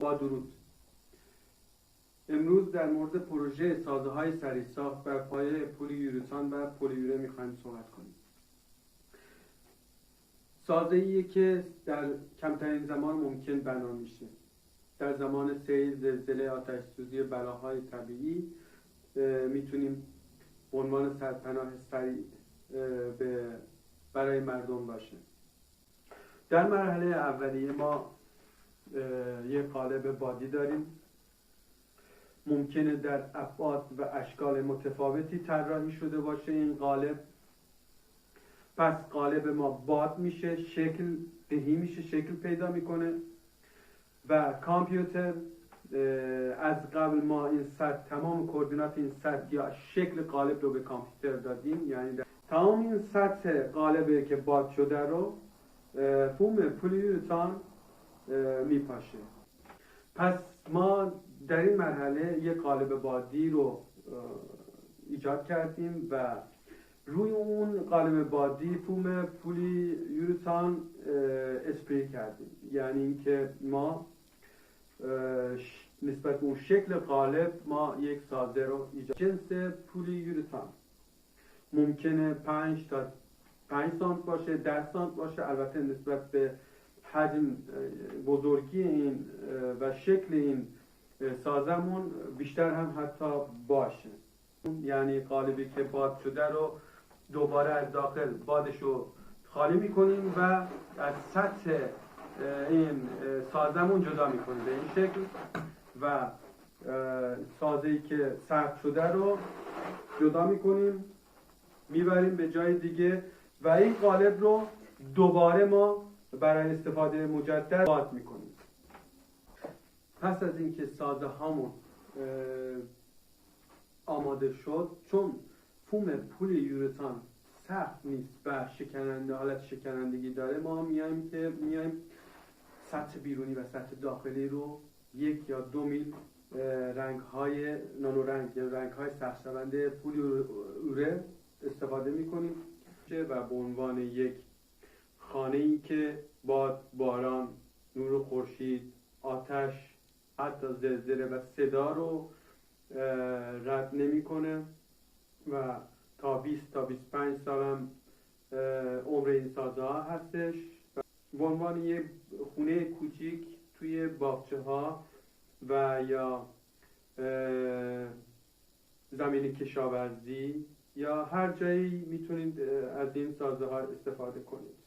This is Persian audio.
با درود. امروز در مورد پروژه سازه‌های سریع‌ساخت بر پایه پلی‌یورثان و پلی‌یوره می‌خوایم صحبت کنیم. سازه‌ایه که در کمترین زمان ممکن بنا میشه. در زمان سیل، زلزله، آتش‌سوزی و بلاهای طبیعی میتونیم به عنوان سرپناه سریع برای مردم باشه. در مرحله اولیه ما یک قالب بادی داریم. ممکنه در ابعاد و اشکال متفاوتی طراحی شده باشه این قالب. پس قالب ما باد میشه، شکل دهی میشه، شکل پیدا میکنه و کامپیوتر از قبل ما این سطح، تمام کوردینات این سطح یا شکل قالب رو به کامپیوتر دادیم، یعنی تمام این سطح قالبی که باد شده رو فوم پلی‌یورثان میپاشه. پس ما در این مرحله یک قالب بادی رو ایجاد کردیم و روی اون قالب بادی فوم پلی‌یورثان اسپری کردیم. یعنی اینکه ما نسبت به اون شکل قالب ما یک سازه رو ایجاد. جنس پلی‌یورثان ممکنه 5 تا 5 سانت باشه، 10 سانت باشه. البته نسبت به حجم، بزرگی این و شکل این سازمون بیشتر هم حتی باشه. یعنی قالبی که باد شده رو دوباره از داخل بادش رو خالی میکنیم و از سطح این سازمون جدا میکنیم به این شکل و سازه‌ای که سرد شده رو جدا میکنیم، میبریم به جای دیگه و این قالب رو دوباره ما برای استفاده مجدد باد میکنیم. پس از اینکه سازه هامون آماده شد، چون فوم پلی‌یورثان سخت نیست و شکننده، حالت شکنندگی داره، ما میایم سطح بیرونی و سطح داخلی رو 1 یا 2 میل رنگ‌های نانورنگ یا رنگ‌های سخت‌شونده پلی‌یوره استفاده میکنیم و به عنوان یک خانه‌ای که باد، باران، نور خورشید، آتش، حتی زلزله و صدا رو رد نمی‌کنه و تا 20 تا 25 سال هم عمر این سازه‌ها هستش. به عنوان یک خونه کوچیک توی باغچه‌ها و یا زمین کشاورزی یا هر جایی میتونید از این سازه‌ها استفاده کنید.